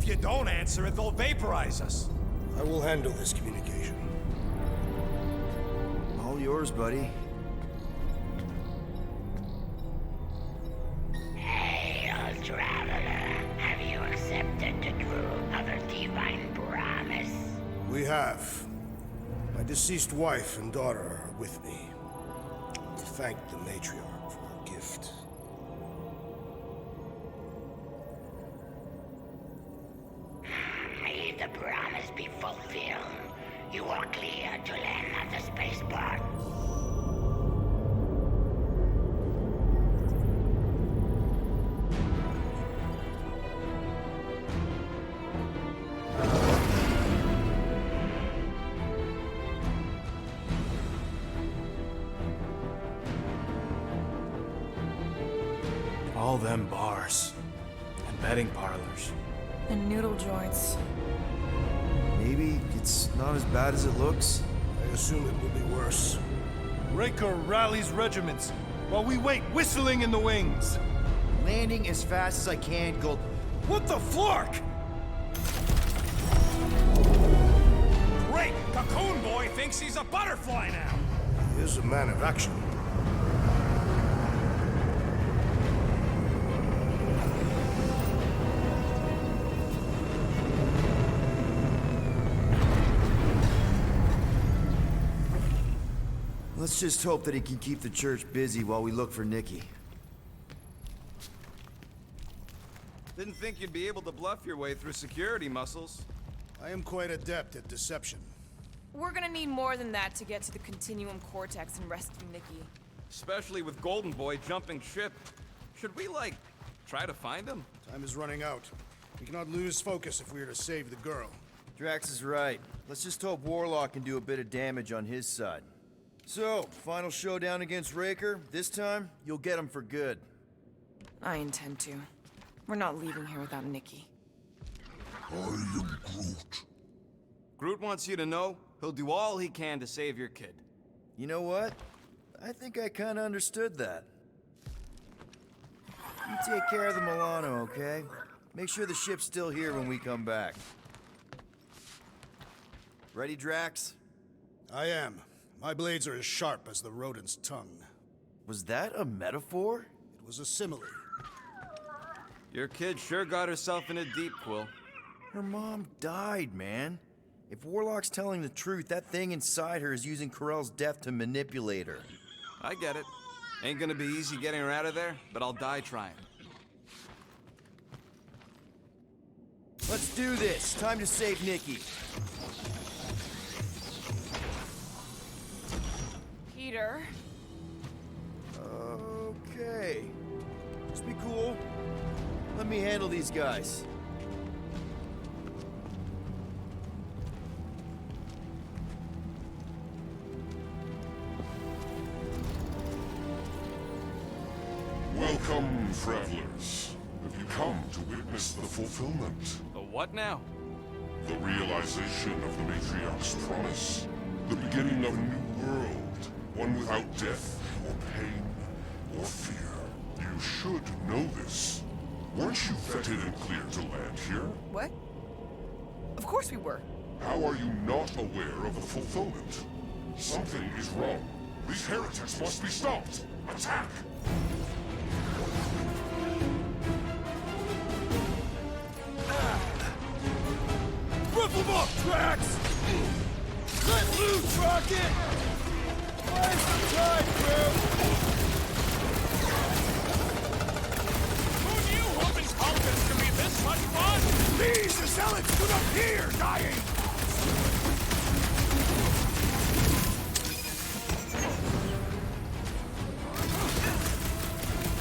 you don't answer it, they'll vaporize us. I will handle this communication. All yours, buddy. Hail, traveler. Have you accepted the true of a divine promise? We have. My deceased wife and daughter are with me. To thank the matriarch for her gift. May the promise be fulfilled. You are clear to land at the spaceport. All them bars. And betting parlors. And noodle joints. Maybe it's not as bad as it looks. I assume it will be worse. Raker rallies regiments, while we wait whistling in the wings. Landing as fast as I can, Gold. What the flark? Great! Cocoon Boy thinks he's a butterfly now! He is a man of action. Let's just hope that he can keep the church busy while we look for Nikki. Didn't think you'd be able to bluff your way through security muscles. I am quite adept at deception. We're gonna need more than that to get to the Continuum Cortex and rescue Nikki. Especially with Golden Boy jumping ship. Should we, like, try to find him? Time is running out. We cannot lose focus if we are to save the girl. Drax is right. Let's just hope Warlock can do a bit of damage on his side. So, final showdown against Raker. This time, you'll get him for good. I intend to. We're not leaving here without Nikki. I am Groot. Groot wants you to know he'll do all he can to save your kid. You know what? I think I kinda understood that. You take care of the Milano, okay? Make sure the ship's still here when we come back. Ready, Drax? I am. My blades are as sharp as the rodent's tongue. Was that a metaphor? It was a simile. Your kid sure got herself in a deep, Quill. Her mom died, man. If Warlock's telling the truth, that thing inside her is using Corell's death to manipulate her. I get it. Ain't gonna be easy getting her out of there, but I'll die trying. Let's do this. Time to save Nikki. Peter? Okay. Just be cool. Let me handle these guys. Welcome, travelers. Have you come to witness the fulfillment? The what now? The realization of the Matriarch's promise? The beginning of a new world. One without death, or pain, or fear. You should know this. Weren't you vetted and cleared to land here? What? Of course we were. How are you not aware of the fulfillment? Something is wrong. These heretics must be stopped. Attack! Rip them up, Drax! Let loose, Rocket! Where's the time, crew? Who knew Hogan's Hulkins could be this much fun? These zealots could appear dying!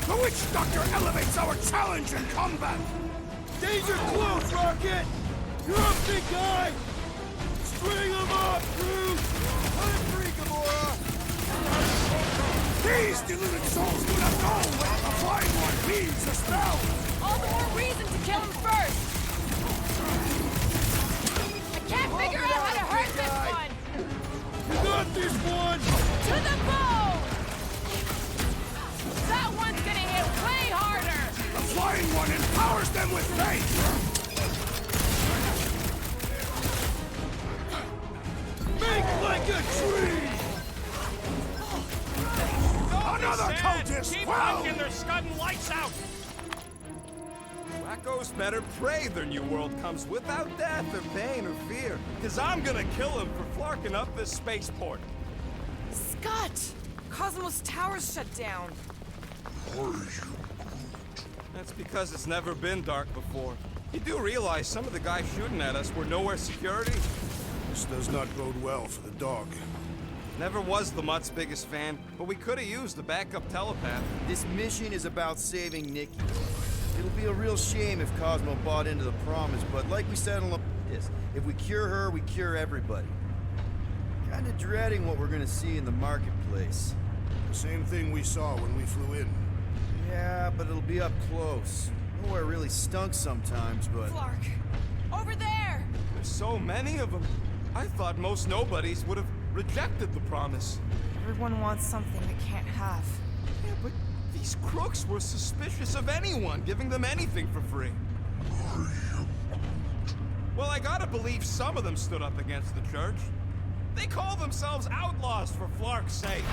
The Witch Doctor elevates our challenge in combat! Danger close, Rocket! You're up, big guy! String him up, Groot! Let it free, Gamora! These deluded souls do not know what the Flying One means the spell! All the more reason to kill him first! I can't figure out how to hurt this one! You got this one! To the bone! That one's gonna hit way harder! The Flying One empowers them with faith! Think like a tree! Another cultist! Keep Wow! punching, they're scudding lights out! Raccoon's better pray their new world comes without death or pain or fear. Cause I'm gonna kill him for flarking up this spaceport. Scott! Cosmos Tower's shut down. That's because it's never been dark before. You do realize some of the guys shooting at us were nowhere security? This does not bode well for the dog. Never was the Mutt's biggest fan, but we could have used a backup telepath. This mission is about saving Nikki. It'll be a real shame if Cosmo bought into the promise, but like we said on this, if we cure her, we cure everybody. Kinda dreading what we're gonna see in the marketplace. The same thing we saw when we flew in. Yeah, but it'll be up close. Nowhere really stunk sometimes, but... Clark! Over there! There's so many of them. I thought most nobodies would have rejected the promise. Everyone wants something they can't have. Yeah, but these crooks were suspicious of anyone giving them anything for free. Well, I gotta believe some of them stood up against the church. They call themselves outlaws for Flark's sake.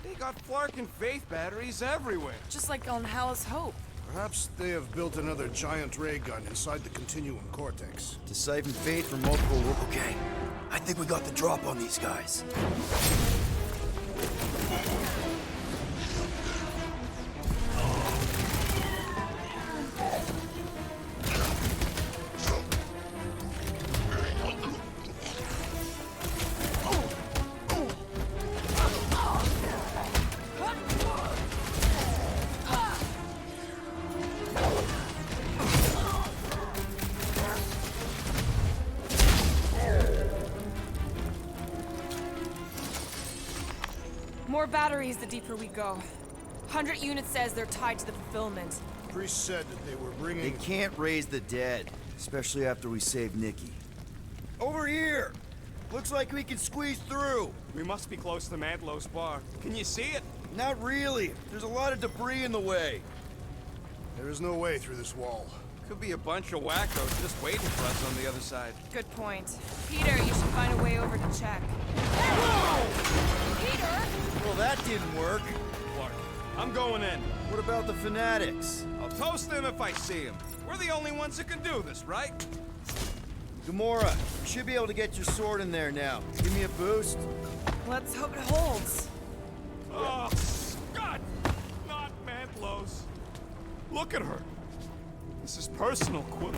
They got Flark and Faith batteries everywhere. Just like on Hal's Hope. Perhaps they have built another giant ray gun inside the continuum cortex. To siphon Faith from multiple... Okay, I think we got the drop on these guys. More batteries the deeper we go. 100 units says they're tied to the fulfillment. Priest said that they were They bringing... can't raise the dead, especially after we save Nikki. Over here! Looks like we can squeeze through. We must be close to Mantlow's bar. Can you see it? Not really. There's a lot of debris in the way. There is no way through this wall. Could be a bunch of wackos just waiting for us on the other side. Good point. Peter, you should find a way over to check. Peter! Well, that didn't work. Clark, I'm going in. What about the fanatics? I'll toast them if I see them. We're the only ones that can do this, right? Gamora, you should be able to get your sword in there now. Give me a boost. Let's hope it holds. Oh, Scott! Not Mantlow's. Look at her. This is personal, Quill.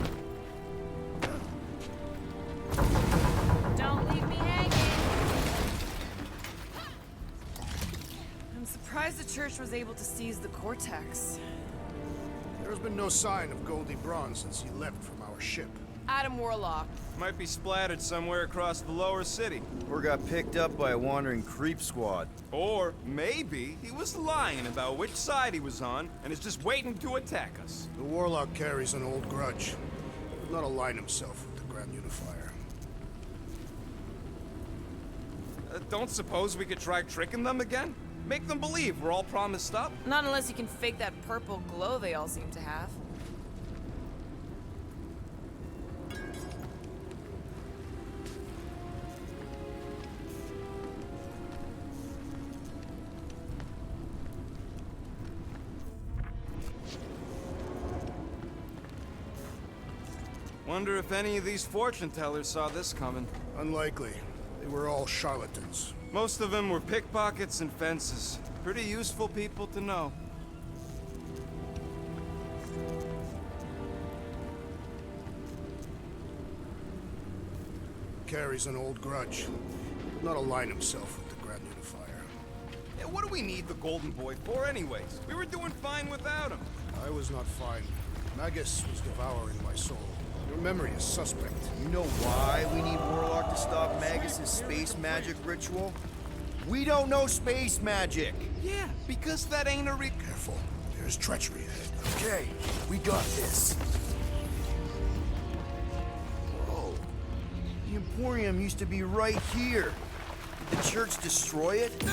Don't leave me hanging. I'm surprised the church was able to seize the cortex. There's been no sign of Goldie Braun since he left from our ship. Adam Warlock. Might be splattered somewhere across the lower city. Or got picked up by a wandering creep squad. Or maybe he was lying about which side he was on and is just waiting to attack us. The Warlock carries an old grudge. He will not align himself with the Grand Unifier. Don't suppose we could try tricking them again? Make them believe we're all promised up? Not unless you can fake that purple glow they all seem to have. Wonder if any of these fortune tellers saw this coming. Unlikely. They were all charlatans. Most of them were pickpockets and fences. Pretty useful people to know. Carries an old grudge. Will not align himself with the Grand Unifier. Yeah, what do we need the Golden Boy for anyways? We were doing fine without him. I was not fine. Magus was devouring my soul. Your memory is suspect. You know why we need Warlock to stop Magus's space magic ritual? We don't know space magic! Yeah, because that ain't a Careful. There's treachery ahead. Okay, we got this. Whoa. The Emporium used to be right here. Did the church destroy it?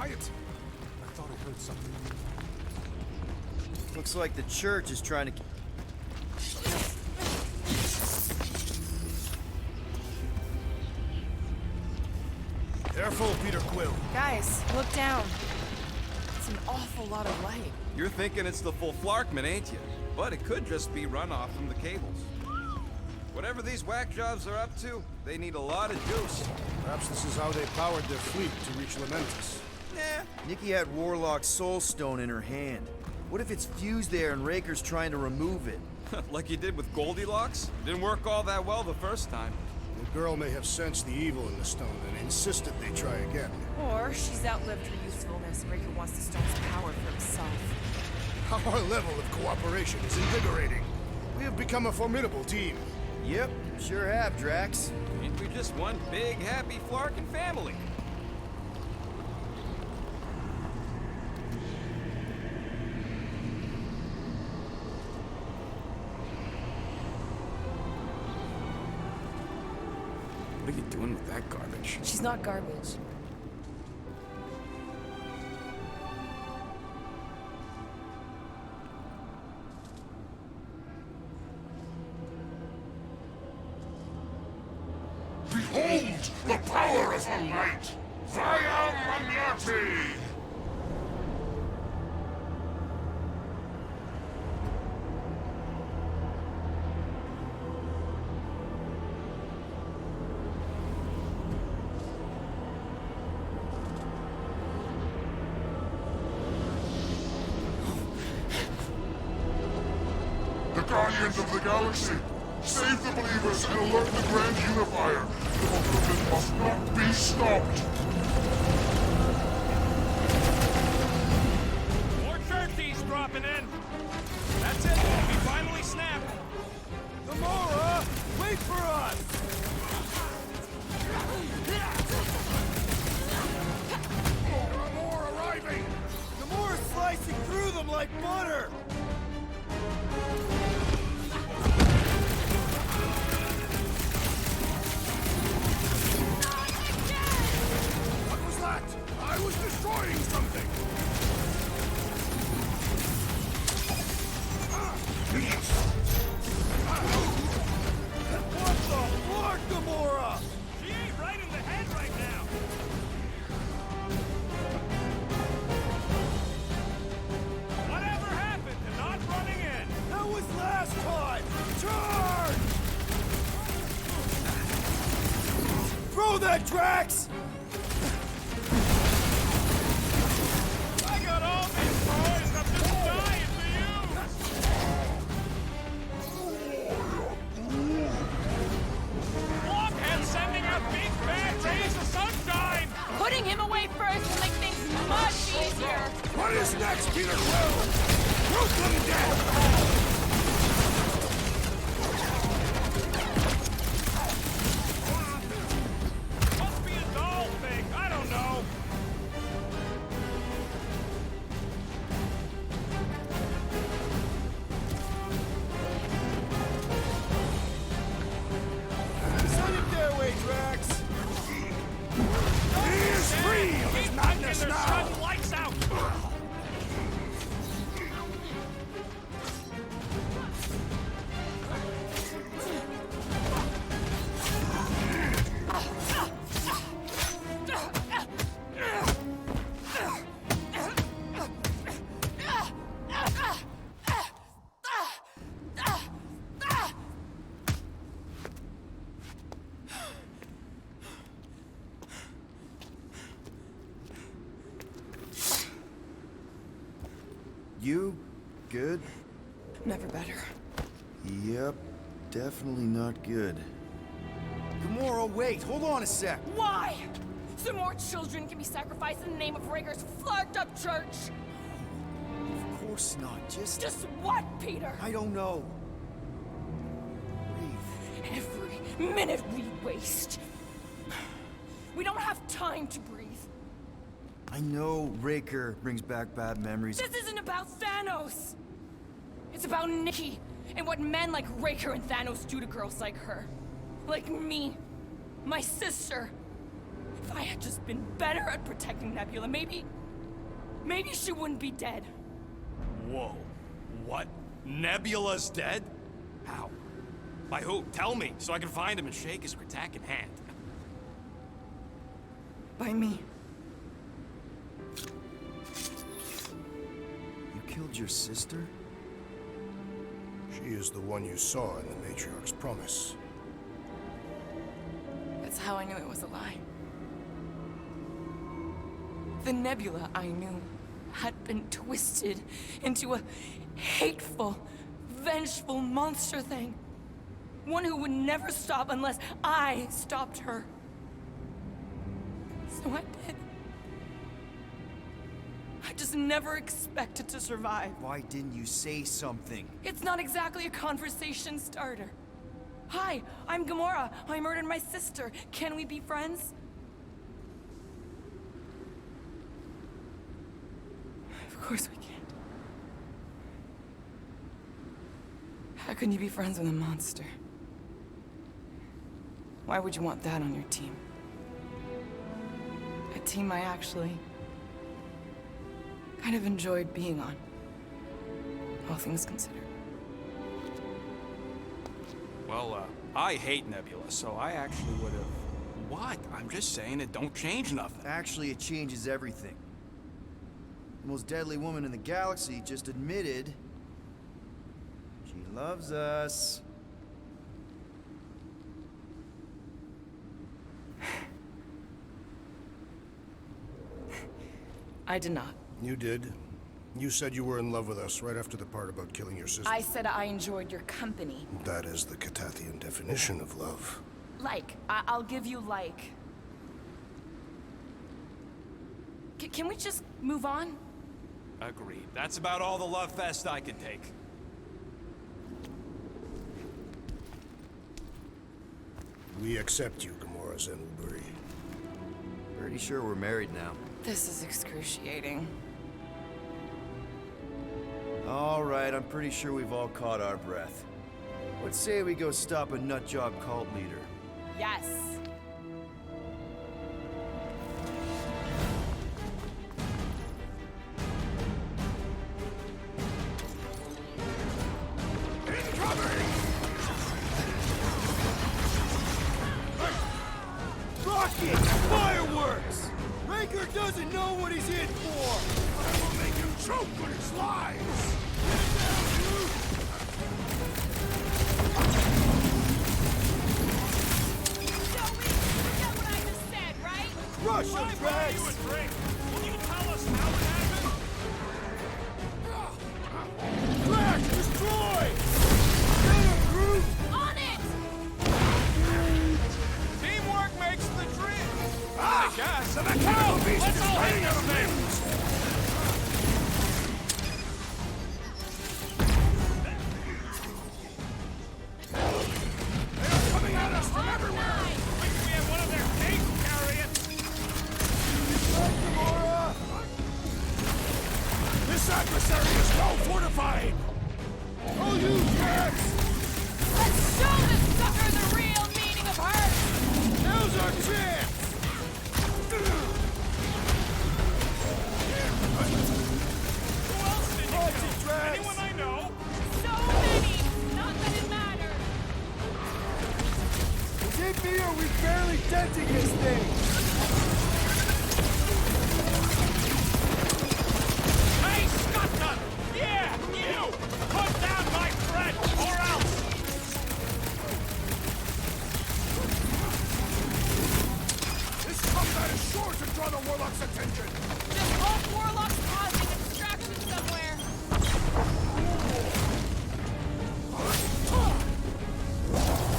quiet! I thought I heard something. Looks like the church is trying to... Careful, Peter Quill. Guys, look down. It's an awful lot of light. You're thinking it's the full Flarkman, ain't you? But it could just be runoff from the cables. Whatever these whack jobs are up to, they need a lot of juice. Perhaps this is how they powered their fleet to reach Lamentus. Nah. Nikki had Warlock's soul stone in her hand. What if it's fused there and Raker's trying to remove it? Like you did with Goldilocks? Didn't work all that well the first time. The girl may have sensed the evil in the stone and insisted they try again. Or she's outlived her usefulness and Raker wants the stone's power for himself. Our level of cooperation is invigorating. We have become a formidable team. Yep, sure have, Drax. Ain't we just one big, happy Flarkin family? What are you doing with that garbage? She's not garbage. Behold the power of the light! Via Magnati! The Guardians of the Galaxy! Save the believers and alert the Grand Unifier! The movement must not be stopped! More turkeys dropping in! That's it, we finally snapped! Gamora! Wait for us! More arriving! Gamora's slicing through them like butter! What was that? I was destroying something! What the fuck, Gamora? She ain't right in the head right now! Whatever happened to not running in? That was last time! Charge! Throw that, Drax! I got all these toys, I'm just dying to use! Blockhead sending out big bad rays of sunshine! Putting him away first will make things much easier. What is next, Peter Quill? Root them down! Must be a doll thing, I don't know. Send it their way, Drax! He is free of his madness They're now! shutting lights out! You good? Never better. Yep, definitely not good. Gamora, wait, hold on a sec. Why? So more children can be sacrificed in the name of Raker's flarked up church? Of course not, Just what, Peter? I don't know. Breathe. Every minute we waste. We don't have time to breathe. I know Raker brings back bad memories. This isn't about Thanos. It's about Nikki and what men like Raker and Thanos do to girls like her. Like me. My sister. If I had just been better at protecting Nebula, maybe she wouldn't be dead. Whoa. What? Nebula's dead? How? By who? Tell me, so I can find him and shake his Kratak in hand. By me. You killed your sister? She is the one you saw in the Matriarch's promise. That's how I knew it was a lie. The Nebula I knew had been twisted into a hateful, vengeful monster thing. One who would never stop unless I stopped her. So I did. I just never expected to survive. Why didn't you say something? It's not exactly a conversation starter. Hi, I'm Gamora. I murdered my sister. Can we be friends? Of course we can't. How can you be friends with a monster? Why would you want that on your team? A team I actually kind of enjoyed being on, all things considered. Well, I hate Nebula, so I actually would have... What? I'm just saying it don't change nothing. Actually, it changes everything. The most deadly woman in the galaxy just admitted she loves us. I did not. You did. You said you were in love with us right after the part about killing your sister. I said I enjoyed your company. That is the Catathian definition of love. Like. I'll give you like. Can we just move on? Agreed. That's about all the love fest I can take. We accept you, Gamora Zenuburi. Pretty sure we're married now. This is excruciating. All right, I'm pretty sure we've all caught our breath. Let's say we go stop a nutjob cult leader. Yes. Rocket! Fireworks! Raker doesn't know what he's in for! I will make him choke on his lies! Rush him, Drax! Will you tell us how it happened? Drax, destroy! Get him, Groot! On it! Teamwork makes the dream. Ah! I guess. So the cow beast Let's is all hang ready out to there. lose! They're coming at us from everywhere! Wish we had one of their cake carriers. Gamora! This adversary is well fortified! Oh, you Drax! Let's show this sucker the real meaning of hurt! Now's our chance! Who else did you Watch kill? it, Drax! Anyone I know? So many! Not that it matters! Is it me or we barely denting this thing? Hey, Scotland! Yeah, you! Put down my friend, or else! This combat is sure to draw the Warlock's attention! Just hope Warlock's causing a distraction somewhere!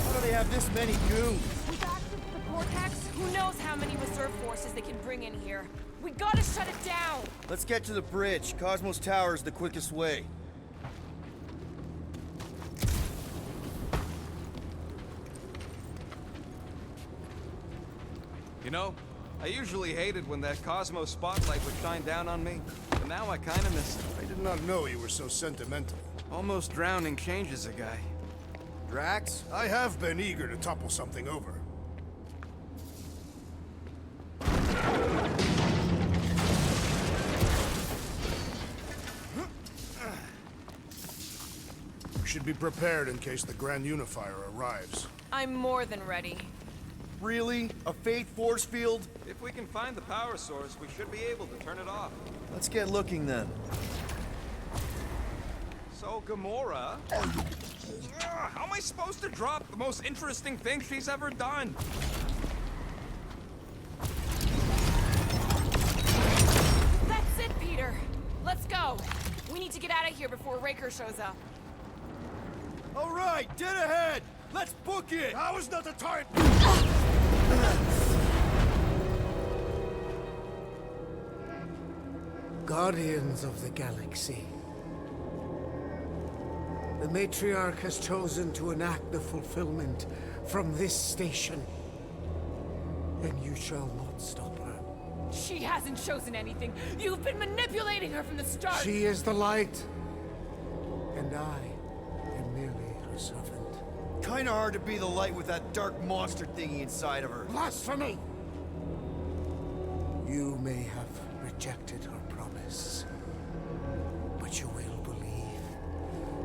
How do they have this many goons? With access to the Cortex, who knows how many reserve forces they can bring in here? We gotta shut it down! Let's get to the bridge. Cosmos Tower is the quickest way. You know, I usually hated when that Cosmos spotlight would shine down on me, but now I kinda miss it. I did not know you were so sentimental. Almost drowning changes a guy. Drax? I have been eager to topple something over. We should be prepared in case the Grand Unifier arrives. I'm more than ready. Really? A Faith force field? If we can find the power source, we should be able to turn it off. Let's get looking then. So, Gamora... how am I supposed to drop the most interesting thing she's ever done? That's it, Peter. Let's go. We need to get out of here before Raker shows up. All right, dead ahead! Let's book it! Now is not the time! Guardians of the Galaxy. The Matriarch has chosen to enact the fulfillment from this station. And you shall not stop her. She hasn't chosen anything. You've been manipulating her from the start. She is the light. And I am merely her servant. Kinda hard to be the light with that dark monster thingy inside of her. Blasphemy! You may have rejected her promise, but you will believe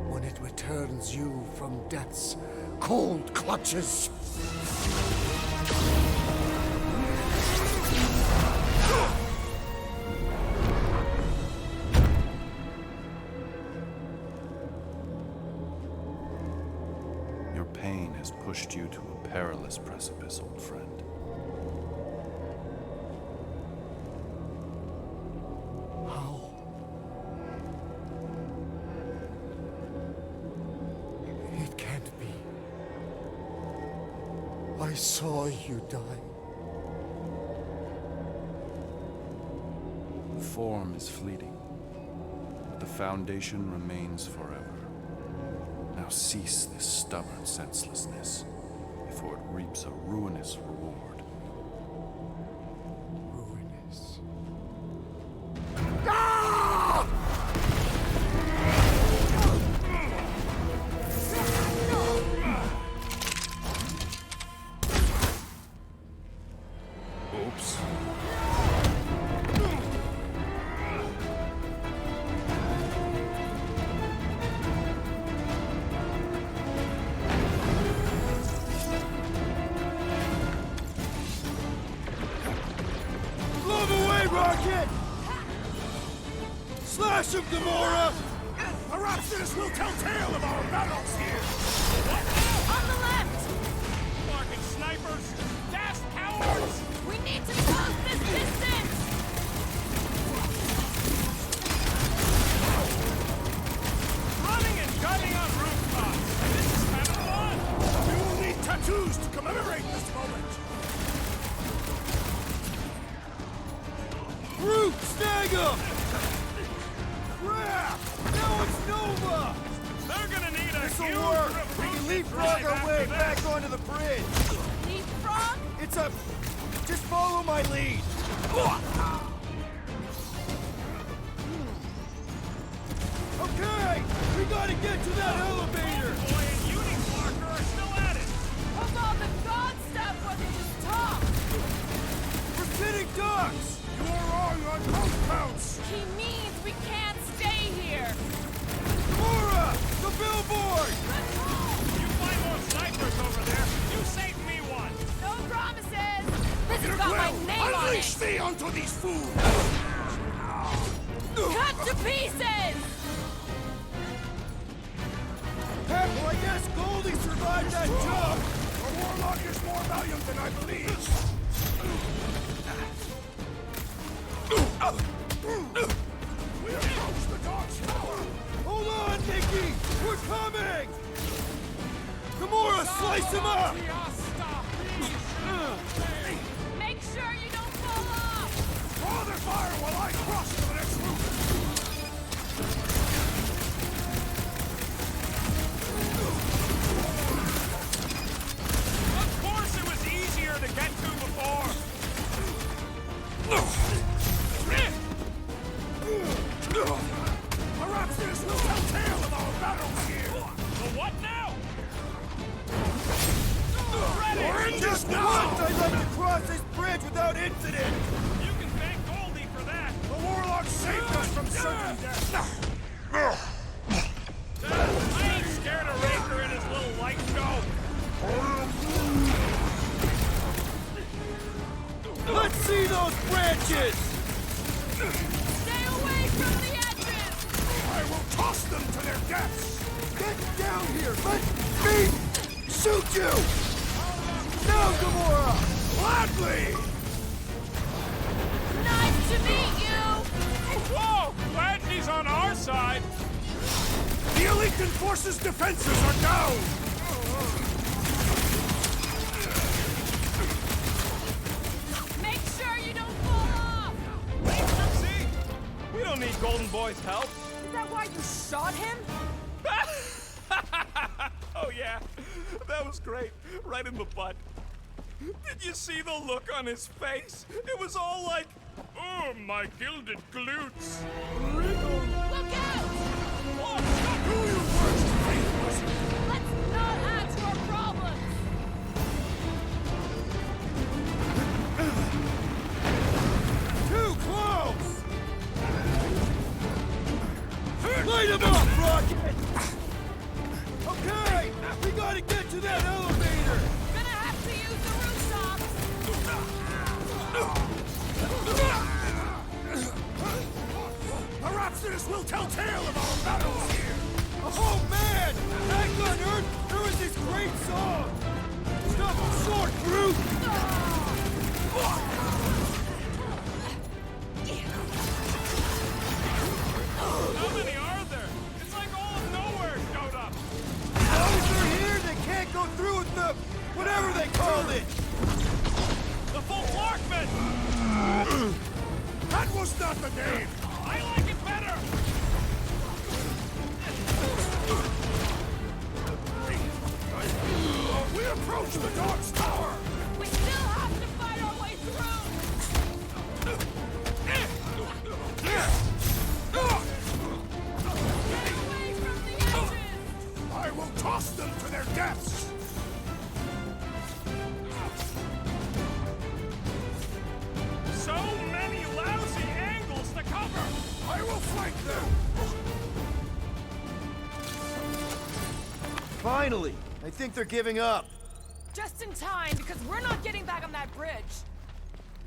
when it returns you from death's cold clutches. Your pain has pushed you to a perilous precipice, old friend. How? It can't be. I saw you die. The form is fleeting, but the foundation remains forever. Now cease this stubborn senselessness, before it reaps a ruinous reward. Ruinous. Oops. Blow him away, Rocket! Slash him, Gamora! Perhaps this will tell tale of our battles here! On the left! Fucking snipers! Daft cowards! We need to close this distance! Running and gunning on rooftops! This is kind of fun! We will need tattoos to commemorate this moment! Groot, snag him! Crap! Now it's Nova! They're gonna need a This'll huge work! We recruitment can leapfrog drive our way after back this. onto the bridge! Leapfrog? It's a... Just follow my lead! Okay! We gotta get to that elevator! Boy and Uniflarker are still at it! Hold on, the god stuff wasn't just talk! We're sitting ducks! You are wrong on both counts! He means we can't stay here! Gamora! The billboard! You find more snipers over there, you save me one! No promises! This Peter has got my Quill, name on unleash it! me onto these fools! Cut to pieces! Heck, well, I guess Goldie survived that jump! The warlock is more valiant than I believe! We approach the Dark's power! Hold on, Nikki! We're coming! Gamora, slice him up! Make sure you don't fall off! Draw their fire while I cross to the next route! Of course it was easier to get to before! Perhaps this will tell tale of our battles here! The what now? Just once I'd like to cross this bridge without incident! You can thank Goldie for that! depths! Get down here! Let me shoot you! Now, Gamora! Gladly! Nice to meet you! Whoa! Glad she's on our side! The Elite Force's defenses are down! Make sure you don't fall off! See? We don't need Golden Boy's help. Is that why you shot him? Oh yeah, that was great. Right in the butt. Did you see the look on his face? It was all like, oh, my gilded glutes. Look out! Do your worst, faithless! Let's not add to our problems! Too close! Light him up, Rocket! Okay, we gotta get to that elevator! Gonna have to use the rooftops! Perhaps this will tell tale of our battles here! Oh man! Back on Earth, there was this great song! Stop him short, Groot! How many are there? It's like all of nowhere showed up. Those are here that can't go through with the... whatever they called it! The full Flarkman! That was not the name! I like it better! We approach the Dark's Tower! We still have to fight our way through! Get away from the edges! I will toss them to their deaths! So many lousy angles to cover! I will flank them! Finally! I think they're giving up. Just in time, because we're not getting back on that bridge.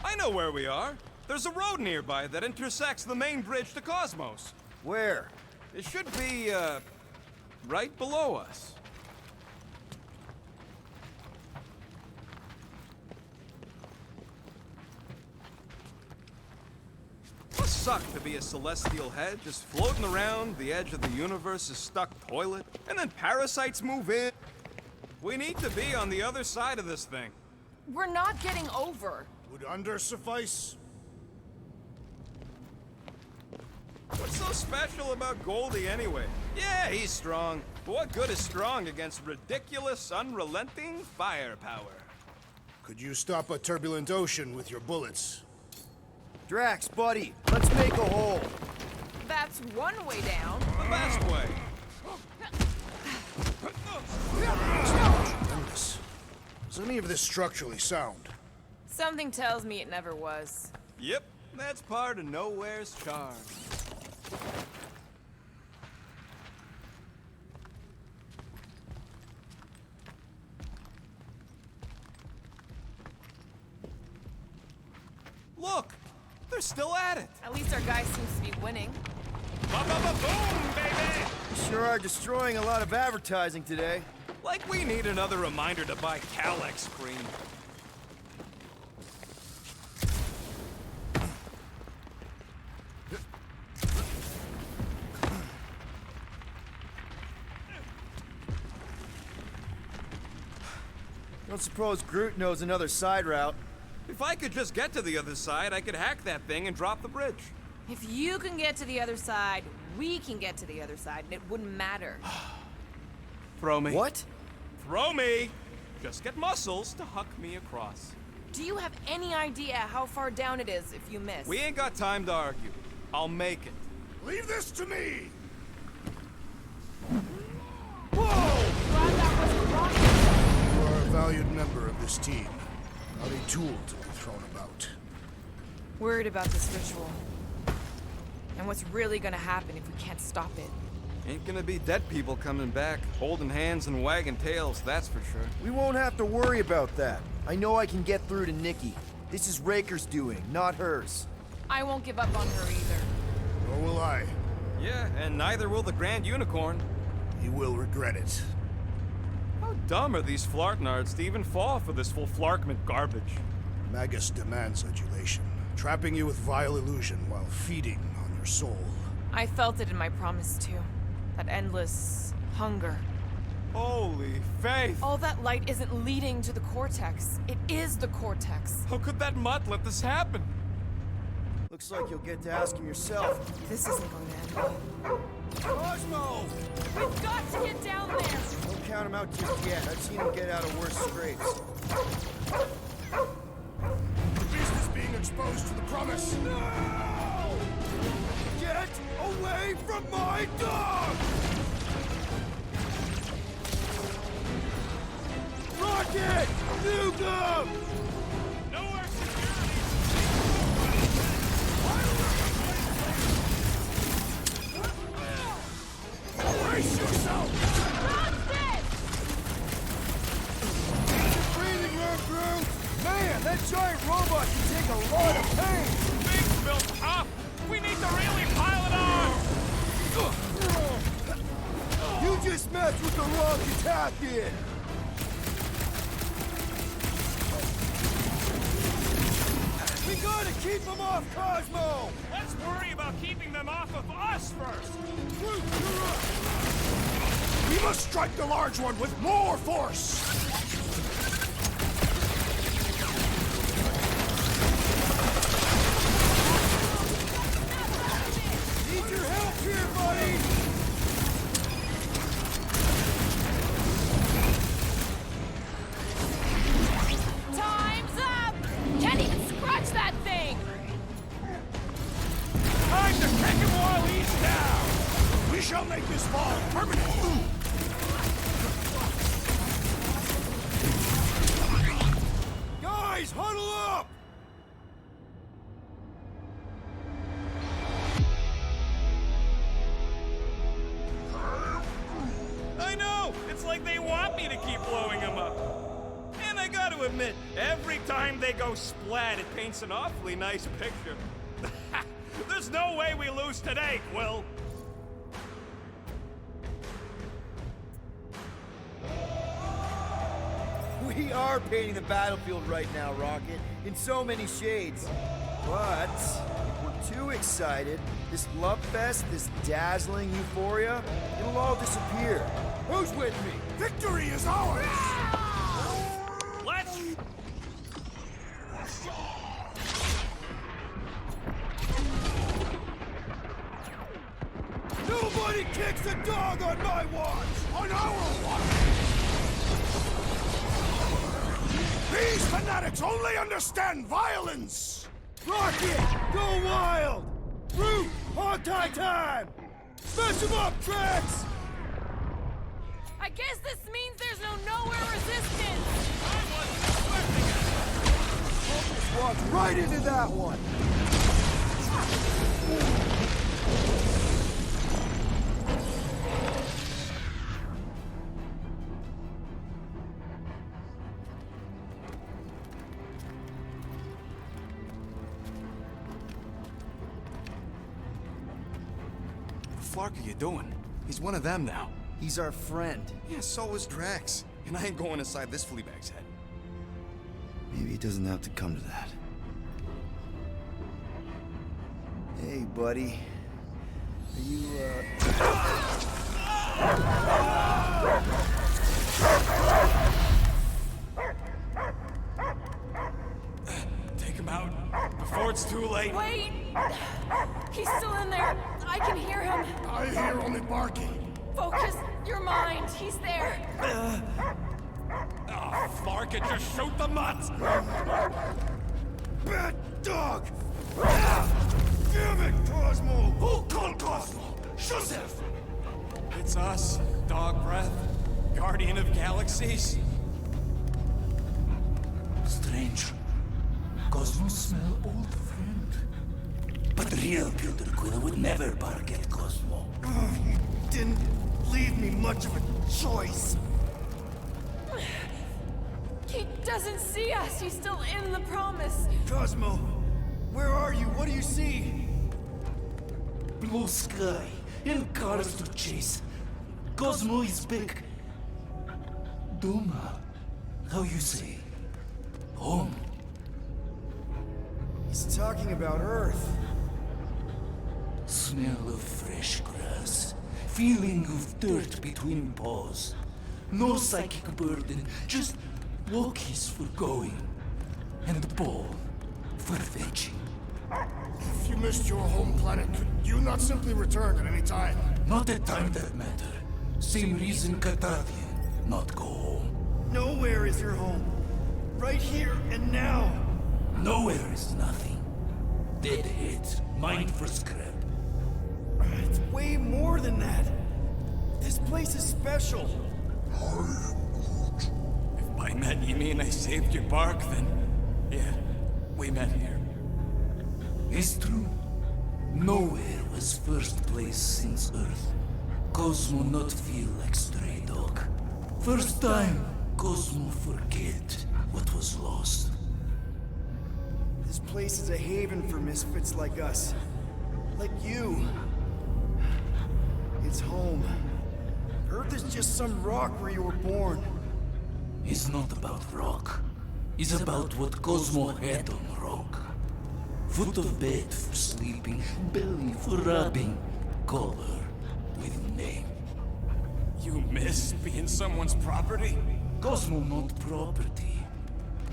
I know where we are. There's a road nearby that intersects the main bridge to Cosmos. Where? It should be, right below us. Must suck to be a celestial head, just floating around the edge of the universe's stuck toilet, and then parasites move in. We need to be on the other side of this thing. We're not getting over. Would under suffice? What's so special about Goldie anyway? Yeah, he's strong. But what good is strong against ridiculous, unrelenting firepower? Could you stop a turbulent ocean with your bullets? Drax, buddy, let's make a hole. That's one way down. The best way. Tremendous. Is any of this structurally sound? Something tells me it never was. Yep, that's part of Nowhere's charm. Look! They're still at it! At least our guy seems to be winning. Ba-ba-ba-boom, baby! We sure are destroying a lot of advertising today. Like we need another reminder to buy Calyx cream. Don't suppose Groot knows another side route. If I could just get to the other side, I could hack that thing and drop the bridge. If you can get to the other side, we can get to the other side, and it wouldn't matter. Throw me. What? Throw me! Just get muscles to huck me across. Do you have any idea how far down it is if you miss? We ain't got time to argue. I'll make it. Leave this to me! Glad that wasn't wrong. You are a valued member of this team, not a tool to be thrown about. Worried about this ritual. And what's really gonna happen if we can't stop it. Ain't gonna be dead people coming back, holding hands and wagging tails, that's for sure. We won't have to worry about that. I know I can get through to Nikki. This is Raker's doing, not hers. I won't give up on her either. Nor will I. Yeah, and neither will the Grand Unicorn. You will regret it. How dumb are these flartnards to even fall for this full-flarkment garbage? Magus demands adulation, trapping you with vile illusion while feeding on your soul. I felt it in my promise too. That endless hunger. Holy faith! All that light isn't leading to the cortex. It is the cortex. How could that mutt let this happen? Looks like you'll get to ask him yourself. This isn't going to end well. Cosmo! We've got to get down there! Don't count him out just yet. I've seen him get out of worse scrapes. The beast is being exposed to the promise. No! Get away from my dog! Rocket! Nuke him! Nowhere security! Brace yourself! Breathing room, Groot! Man, that giant robot can take a lot of pain! Things built up! We need to really pile it on! You just messed with the wrong Itachian! We gotta keep him off Cosmo! Let's worry about keeping them off of us first! Groot, you're up! We must strike the large one with more force! Need your help here, buddy! Time's up! Can't even scratch that thing! Time to kick him while he's down! We shall make this fall permanent! Guys, huddle up! I know! It's like they want me to keep blowing them up. And I gotta admit, every time they go splat, it paints an awfully nice picture. There's no way we lose today, Quill! We are painting the battlefield right now, Rocket, in so many shades. But if we're too excited, this love fest, this dazzling euphoria, it'll all disappear. Who's with me? Victory is ours! Let's... Nobody kicks a dog on my watch! On our watch! These fanatics only understand violence! Rocket, go wild! Groot, hog-tie time! Smash him up, Drax! I guess this means there's no nowhere resistance! Just walked right into that one! What the fuck are you doing? He's one of them now. He's our friend. Yeah, so is Drax. And I ain't going inside this fleabag's head. Maybe it doesn't have to come to that. Hey, buddy. Are you, Take him out before it's too late. Wait! He's still in there. I can hear him. I hear only barking. Focus your mind. He's there. Oh, Flark it, just shoot the mutt! Bad dog! Damn it, Cosmo! Who called Cosmo? Joseph! It's us, Dog Breath, Guardian of Galaxies. Strange. Cosmo smell old friend. But real Peter Quill would never bark at Cosmo. You didn't leave me much of a choice. He doesn't see us. He's still in the promise. Cosmo, where are you? What do you see? Blue sky and cars to chase. Cosmo is back. Doma. How you say? Home. He's talking about Earth. Smell of fresh grass. Feeling of dirt between paws. No psychic burden, just walkies for going. And the ball for fetching. If you missed your home planet, could you not simply return at any time? Not a time that matter. Same reason Carthavian, not go home. Nowhere is your home. Right here and now. Nowhere is nothing. Dead heads, mind for scrap. It's way more than that. This place is special. If by met you mean I saved your bark, then yeah, we met here. It's true. Nowhere was first place since Earth. Cosmo not feel like stray dog. First time, Cosmo forget what was lost. This place is a haven for misfits like us. Like you. It's home. Earth is just some rock where you were born. It's not about rock. It's about what Cosmo had on rock. Foot of bed for sleeping, belly for rubbing, color with name. You miss being someone's property? Cosmo not property.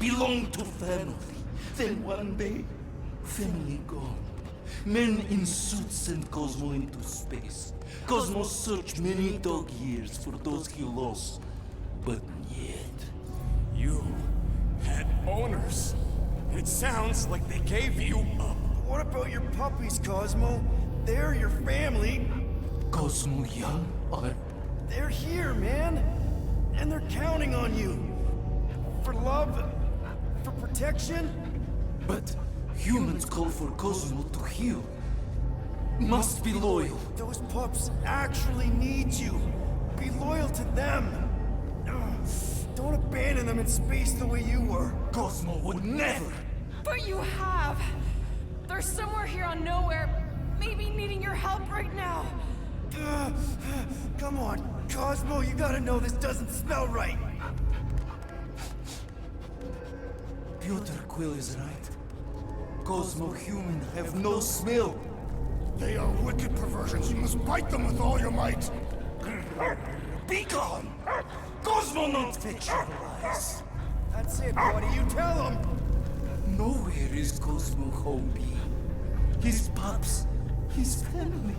Belong to family. Then one day, family gone. Men in suits send Cosmo into space. Cosmo searched many dog years for those he lost. But yet... You had owners. It sounds like they gave you up. What about your puppies, Cosmo? They're your family. Cosmo young or... They're here, man. And they're counting on you. For love, for protection. But humans call for Cosmo to heal. Must be loyal. Those pups actually need you. Be loyal to them. Don't abandon them in space the way you were. Cosmo would never. But you have. They're somewhere here on Nowhere, maybe needing your help right now. Come on, Cosmo, you gotta know this doesn't smell right. Peter Quill is right. Cosmo human have no smell. They are wicked perversions. You must bite them with all your might. Be gone! Cosmo not fictionalize. That's it, buddy. You tell him. Nowhere is Cosmo home be. His pups, his family,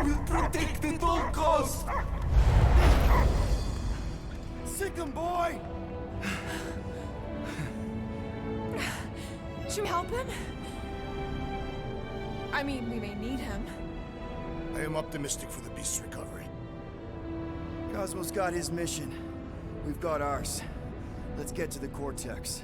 will protect at all costs. Sick him, boy. Should we help him? I mean, we may need him. I am optimistic for the beast's recovery. Cosmo's got his mission. We've got ours. Let's get to the Cortex.